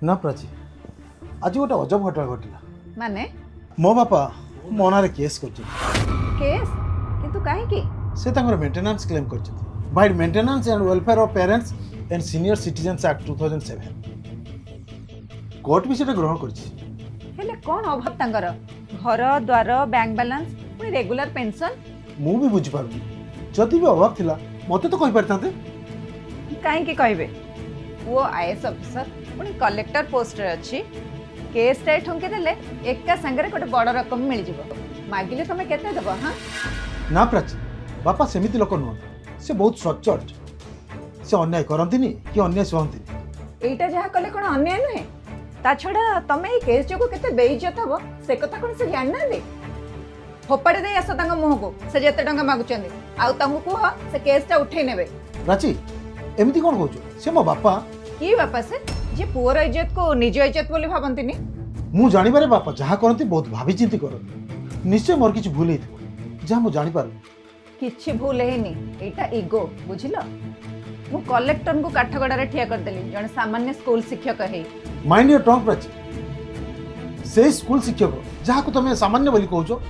ना प्राची आज गोटे अजब घटना घटला माने मो बापा मो ना केस कर केस किंतु काहे की से मेंटेनेंस क्लेम कर by maintenance and welfare of parents and senior citizens act 2007 court भी सेटा ग्रहण कर हेले कोन अभाव तांगर घर द्वार बैंक बैलेंस पुनी रेगुलर पेंशन मु भी बुझी पारुनी जदि भी अभाव थिला मते तो कहि परतांते काहे की कहबे वो आईएएस ऑफिसर पुनी कलेक्टर पोस्ट रे अछि केस टाइ ठंके देले एका संगरे कोटे बड़ रकम मिल जिवो मागिले तमे केते देबो हां ना प्राची बापा सेमिति लोक नुह से बहुत सचोट से अन्याय करंतिनी कि अन्याय सहंतिनी एटा जहा कले कोन अन्याय नहे ता छडा तमे ए केस जोको केते बेइज्जत हबो से कथा कोन से जान ना दे फोपाड़ी दे आस तांग मुह को से जेते टंगा मागुचंदी आउ तांगु कुह से केस ता उठै नेबे प्राची एमिति कोन कहू से मो बापा की बापा से जे पुअर इज्जत को निज इज्जत बोली भाबंतिनी मु जानि बारे बापा जहा करंती बहुत भाभी चिंती करंती निश्चय मोर किछ भूल हेतु जहा मु जानि पारु किछि भूल हेनी एटा इगो बुझिलो मु कलेक्टर को काठगडा रे ठिया कर देली जने सामान्य स्कूल शिक्षक है माइंड योर टंग प्राची से स्कूल शिक्षक जहा को तमे सामान्य बोली कहउछो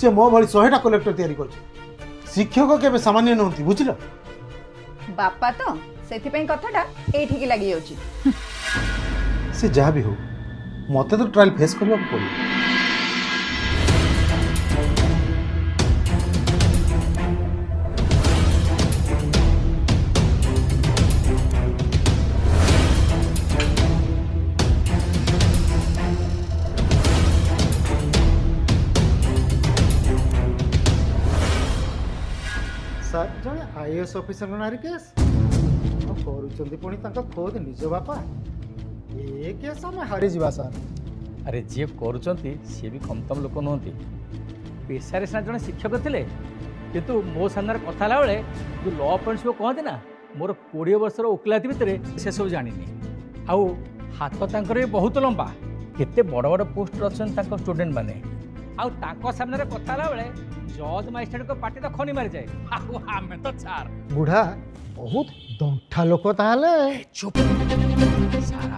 से मो भली 100टा कलेक्टर तयारी करछ शिक्षक केबे सामान्य नहंती बुझिलो बापा तो सेति पई कथाटा एठी की लागि जाउची से जहा भी हो मते तो ट्रायल फेस करबा पड़ो सर जने आईएएस ऑफिसर नारी केस करूचंदी पुणी तांका खोद निज बापा ए केस हम हारी जीवा सर अरे जी करुँच सी भी कम लोक नुहति पेशारे सीना जड़े शिक्षक थे किंतु मो सामने कथा बेले जो लॉ पॉइंट्स को कहते ना मोर 20 वर्षर ओकिलाती भितर से सब जानी आउ हाथ तांकर भी बहुत लंबा केते बड़ बड़ पोस्ट अच्छा स्टूडेंट मैंने आउ सामने कथा बेले जज मजिस्ट्रेट को पार्टी तो खनी मारी जाए आम तो चार बुढ़ा बहुत दंठा लोक ताहले चुप सार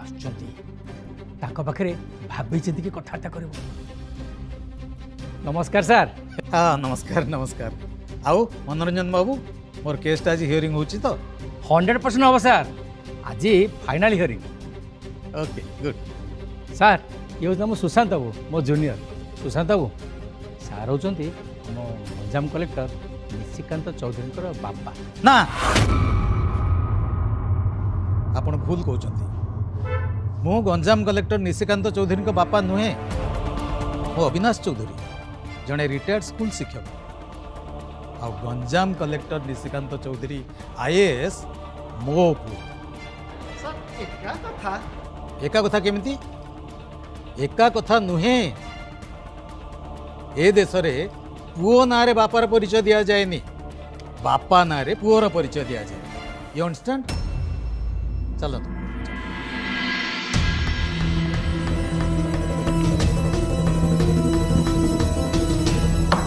आखिरे भाभी चिंती कथबार्ता कर नमस्कार सर हाँ नमस्कार नमस्कार आउ मनोरंजन बाबू मोर केसटा आज हियरिंग होची तो 100% हम सर आज final hearing okay good sir ये हूँ सुशांत बाबू मो जूनियर सुशांत बाबू सार होती आम गंजाम कलेक्टर निशिकांत चौधरी बापा ना आपण भूल कहते मु गंजाम कलेक्टर निशिकांत चौधरी को बापा नुहे मो अविनाश चौधरी जड़े रिटायर्ड स्कूल शिक्षक आ गंजाम कलेक्टर निशिकांत चौधरी आईएएस मो सर एका कथा केमिति एका कथा नुहे ए देश रे पुओ नारे बापार परिचय दिया जाएनी बापा नारे पुओर परिचय दिया जाए यू अंडरस्टैंड चलो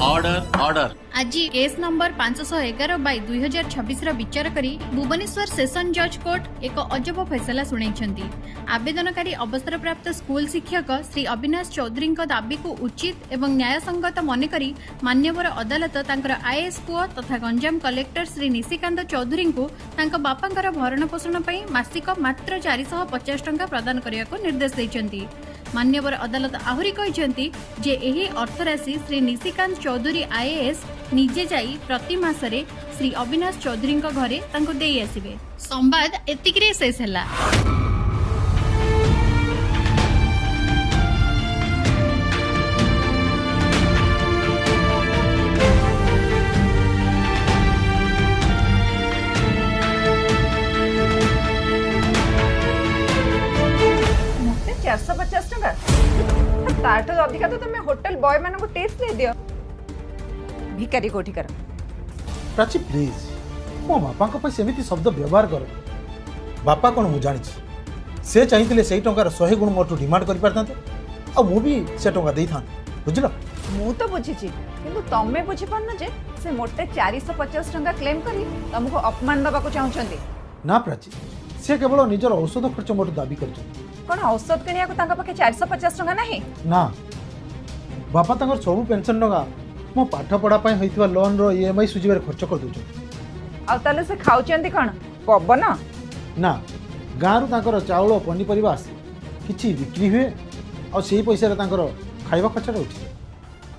ऑर्डर ऑर्डर आज केस नंबर 511/2026 विचार करी भुवनेश्वर सेशन जज कोर्ट एक अजब फैसला सुनाई आवेदनकारी अवसर प्राप्त स्कूल शिक्षक श्री अविनाश चौधरी दाबी को उचित एवं न्यायसंगत मनकरी मान्यवर अदालत तांकर आईएएस पुओ तथा गंजाम कलेक्टर श्री निशिकांत चौधरी को तांका बापांकर भरण पोषण पई मासिक मात्र 450 टंका प्रदान करने को निर्देश देइछन्ती मान्यवर अदालत आहुरी कहिसेंती जे एही अर्थराशि श्री निशिकांत चौधरी आईएएस निजे जाई प्रति मासरे श्री अविनाश चौधरी घरे तांको देई आसिबे संवाद एतिकरे शेष हला। मोटे 450 टका ताठो अधिका तो तुम होटल बॉय मान को टेस्ट दे दियो भिकारी कोठी कर प्राची प्लीज मो बापा को पे सेमिति शब्द व्यवहार कर बापा कोन मु जानि से चाहिए से टंकार 100 गुण मोटू डिमांड कर पारतांते आ मु भी से टंका देई थान बुझलो मु तो बुझीची किंतु तमे बुझी पारन जे से मोटे 450 टका क्लेम करी तुमको अपमान दबा को चाहउछंती ना प्राची से केवल निजर औषध खर्च मोटू दाबी करछन कौन औषध किनिया पाखे 450 टंका नहीं? ना बापा तांकर सब पेंशन टंका मो पाठ पढ़ा होइथिबा लोन रो ईएमआई सुझिबार खर्च कर दउछ। आ ताले से खाउचंदी कौन पवन? ना गाँव तांकर चाउल पनीपरिया आसे किछि बिक्री हुए और सेही पैसा तांकर खाइबा खर्च उठे।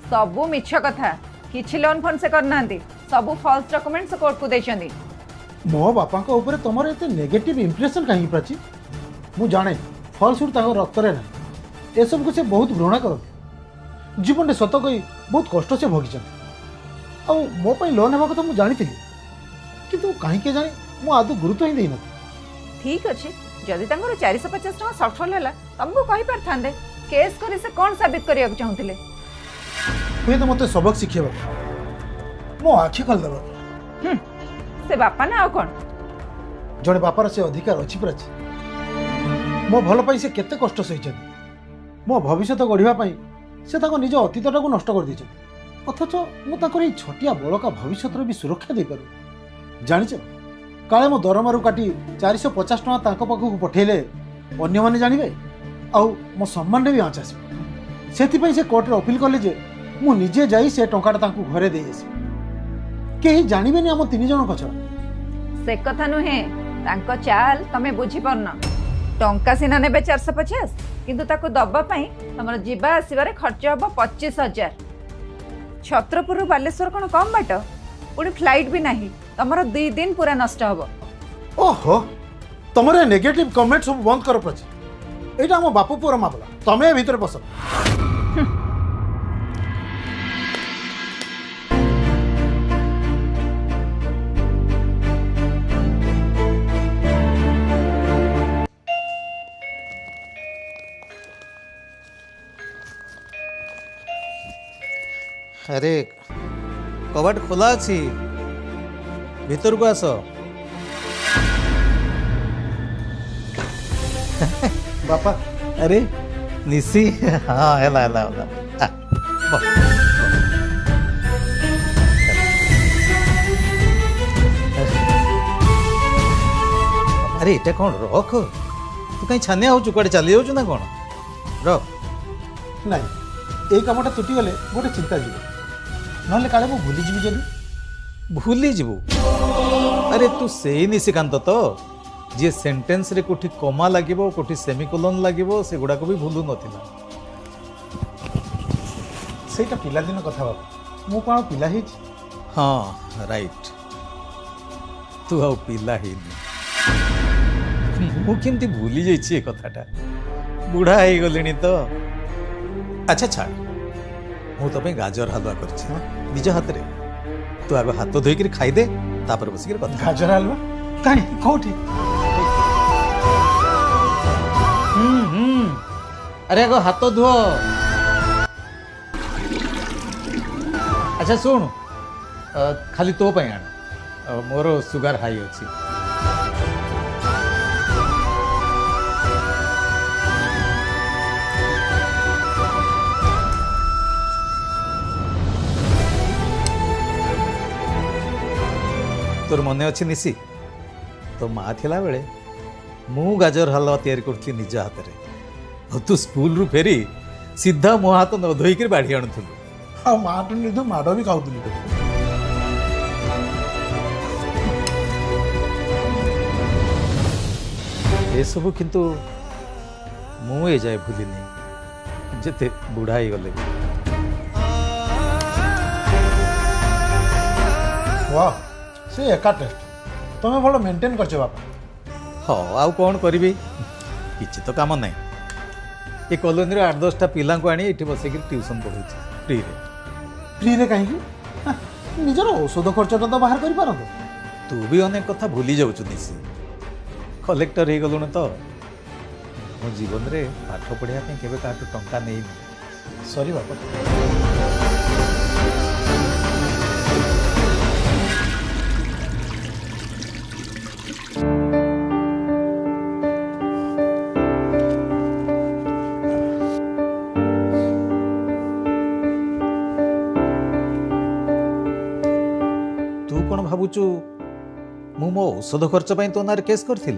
सबू मिछ कथा, किछि लोन फोन से करना सबू फॉल्स डॉक्यूमेंट से कोर्ट को देचंदी। मो बापा ऊपर तुम एत नेगेटिव इंप्रेशन कहीं प्राची? मु जाने फल सुट रक्त ना ए सब को से बहुत घृणा करते। जीवन में सत कही बहुत कष्ट से भोगी मो लोन होगा तो मुझे जानी कि कहीं जानी मु आदु गुरुत्व ही देना। ठीक अच्छे जदि 450 टका सफल है तुमको कही पारथांदे केस करी से कौन साबित करिया चाहूले? हुए तो मत सबक शिखेबा मो आखि खोल देबा। से बापा ना कौन जड़े बापार से अधिकार अच्छी प्राची। मो भल पाई से केते कष्ट सही मो भविष्य गढ़ापी से निज अतीतटा को नष्ट कर दी अथच मुझे छटिया बड़का भविष्य भी सुरक्षा दे पार। जानिच काले मो दरमारू काटी 450 टका पाखक पठेले अन्य माने जानिबे आउ मो सम्मान भी आँच आस से कोर्ट रे अपील कले जे मु निजे जाई से टंकाटा घरे दे कहीं जानबे आम 3 जन कछड़ा। से कथा नुहे तांको चाल तमे बुझी परना। टंका सिना नेबे 450 किंतु ताको दबा पई तमर जीवा आसीबारे खर्च हबो 25,000। छत्रपुर बालेश्वर कोन कम बाट पुणी फ्लाइट भी नहीं तमर 2 दिन पूरा नष्ट हबो। ओहो तमरे नेगेटिव कमेंट सब बंद कर प्राची। एटा हम बापू पुरा मामला तमे भीतर बस। अरे कबाट खोला अच्छी भीतर को आस। बापा अरे निशी हाँ हेला हेला हेला अरे एटा कौन रख तू कहीं छानिया हो कुआड़े चली जाऊँ ना कौन रख नहीं यही कमटा तुटी गले गोटे चिंता जीव ना काले मु भूली जीवी जदि। भूली जीवु अरे तू से निशिकांत तो जी सेंटेंस रे कोठी कमा लागिबो कोठी सेमिकोलन लागिबो से गुडा को भी भूलु नथिला। सेटा पिला दिन कथा बाबा मु कोन पिला ही। हाँ राइट तू आउ पिला ही मु केमती भूली जाइछि ए कथाटा बुढ़ा हो गलिनी तो। अच्छा छाड़ मु तो पे गाजर हलवा करछि निज हाथ रे तू आगे हाथ धोई खाई दे तापर बसिक कथा। गाजर हलवा कहीं कोठी? अरे आगो हाथ धुओ। अच्छा सुन खाली तो पे आण मोर सुगर हाई अच्छी। तोर मन अच्छी निशी तो माँ थिला बेले मु गाजर हलवा तैयारी करथि निज हाथ रे और तू स्कूल रु फेरी सीधा मो हाथ न धोई बाढ़ी आणुथुलु आ माटू नि तो माड़ भी खाउतली। ए सब किंतु मु ए जाए भूली नहीं जेते बुढ़ा ही गले। वाह से एका टेस्ट तुम भल मेंटेन करछ बापा। हाँ आउ कौन करी किसी तो काम नहीं ये कॉलोनी 8-10टा पिला आनी ये बसिक ट्यूशन पढ़ू फ्री रे। फ्री रे कहीं निजर औषध खर्चटा तो बाहर कर पारत। तू भी अनेक कथा भूली जाऊँ निशी कलेक्टर हो गलुण तो मो जीवन रे पाठ पढ़ाई केवे काटू टंका नहीं। सॉरी बापा। तू कौन भावुचु मु मो औषध खर्च तो ना केस करी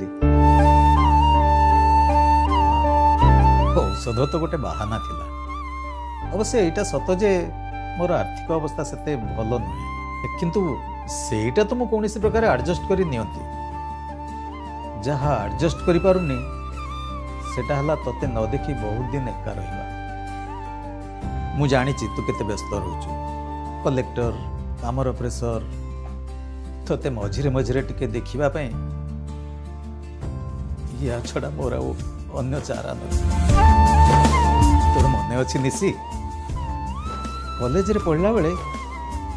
औषध तो गोटे बाहाना थिला। अवश्य एटा सत जे मोर आर्थिक अवस्था सेते भल नुहे, किंतु सेटा तो मु कौन प्रकार एडजस्ट करी नियंती। जहाँ एडजस्ट करि पारुनी सेटा हला तते न देखी बहुत दिन एका रहिबा। मु जानी तू केते व्यस्त रहउछु, कलेक्टर कामर प्रेशर, तते मझिरे मझिरे टिके देखिबा पई या छड़ा मोर अन्य चारा न। तोर मने अछि निसी, कॉलेज रे पढ़ला बेले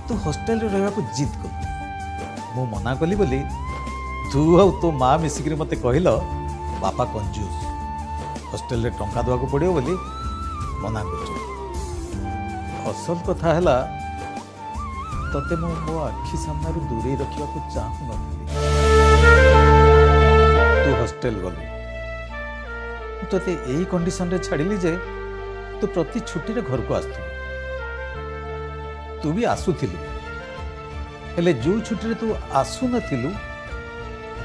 तू हॉस्टल रे रहबा को जिद कर। मु मना कली बोली तू आ तो माँ मिसिक मते कहल बापा कंजूस, हॉस्टल रे टंका देवा को पड़ियो बोली मना कर। असल कथा है तते मो आखि सामने दूरे रखा को चाहू न। तू हॉस्टल गलु, तते यही कंडीशन रे छाड़िली जे तू प्रति छुट्टी रे घर को आसतु। तू भी आसुथिलु, हेले जो छुट्टी रे तू आसु नथिलु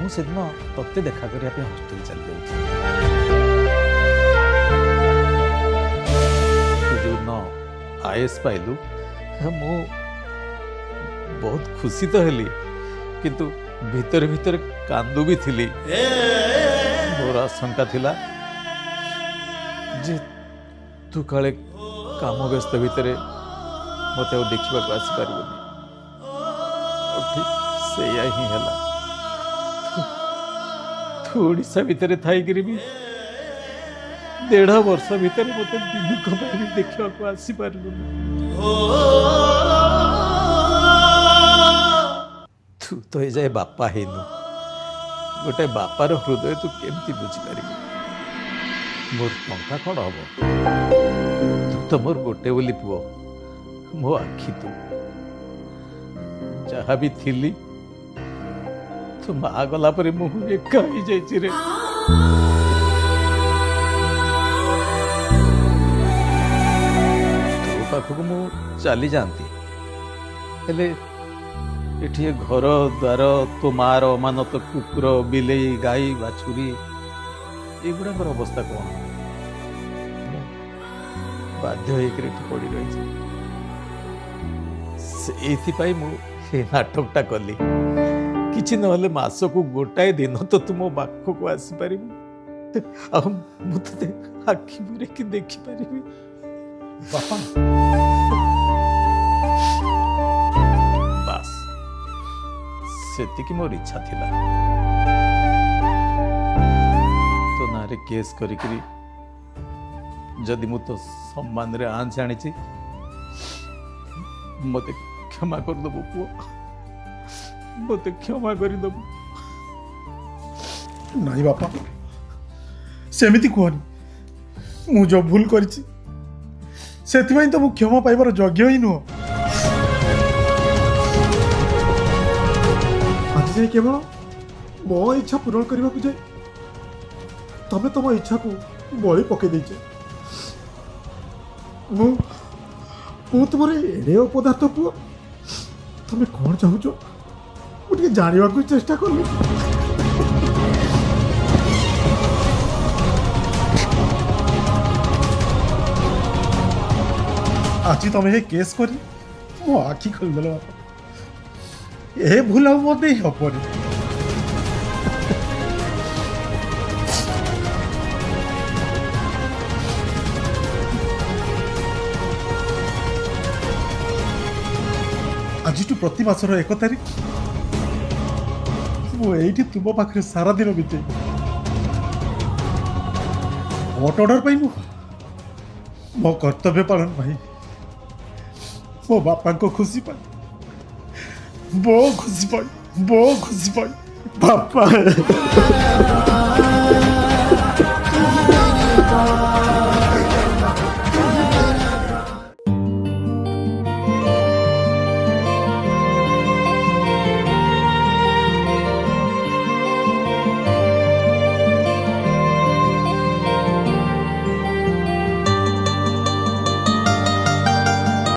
मु सेदिन तते देखा करिया पे हॉस्टल चल जाउछि। तू जो न आईएस पाइलु मु बहुत खुशी तो हेली, किंतु भीतर भीतर कांदू भी थिली। मोर आशंका थिला जे तू काले काम व्यस्त भितर मते देखा आसी पारबनी। ठीक सेया ही है। तू ओडिशा भितर थाइकरी भी 1.5 वर्ष भितर मते दिनक भी देखा आसी पारलुनी। तू तो जाए बापा हेनु, गोटे बापार हृदय तू केमती बुझिपार। मोर टंका कौन हम, तू तो मोर गोटे बोली पुओ, मो आखि तू जहाँ भी थिली तू माँ गला पर मुझे एका ही जाइछि रे। तो पाखक मु चली जाती, हेले एठी घर द्वार तो मार अमानत कुकुर बिलेई गाई बाछुरी एगुड़ाकर अवस्था कौन? बाध्य होकर पड़ी रही। नाटकटा कली किसी ना मास को गोटाए दिन तो तुम पाख को आसीपार मुझे आखि बुरे कि देखिपारि। बापा बास सेतिकी मोर इच्छा थिला। तो नारे केस करी जदि मु तो सम्मान रे आंच आनी मते क्षमा कर दबु पुओ, मते क्षमा कर दबु। नहीं बापा सेमिति कहनी, मु जो भूल करिछि सेतिबाई तो मु क्षमा पाइबार योग्य ही नुह। आज जाए केवल मो इच्छा पूरण करने को जाए तमे तुम इच्छा को बलि पकई देछ। मु तुम एड़े पदार्थ पुओ, तुम कौन चाहूच मुझे जानवा को चेष्टा कली। आज तुम ये केस करी मो आखि खोलदेल बापा, ये भूल आ मत हेनी। आज प्रति मासर 1 तारिख मुझे तुम पाखे सारा दिन बीते कोर्ट ऑर्डर पाई मो कर्तव्य पालन भाई मो बापा को खुशी पाई बो खुशी पाई बापा।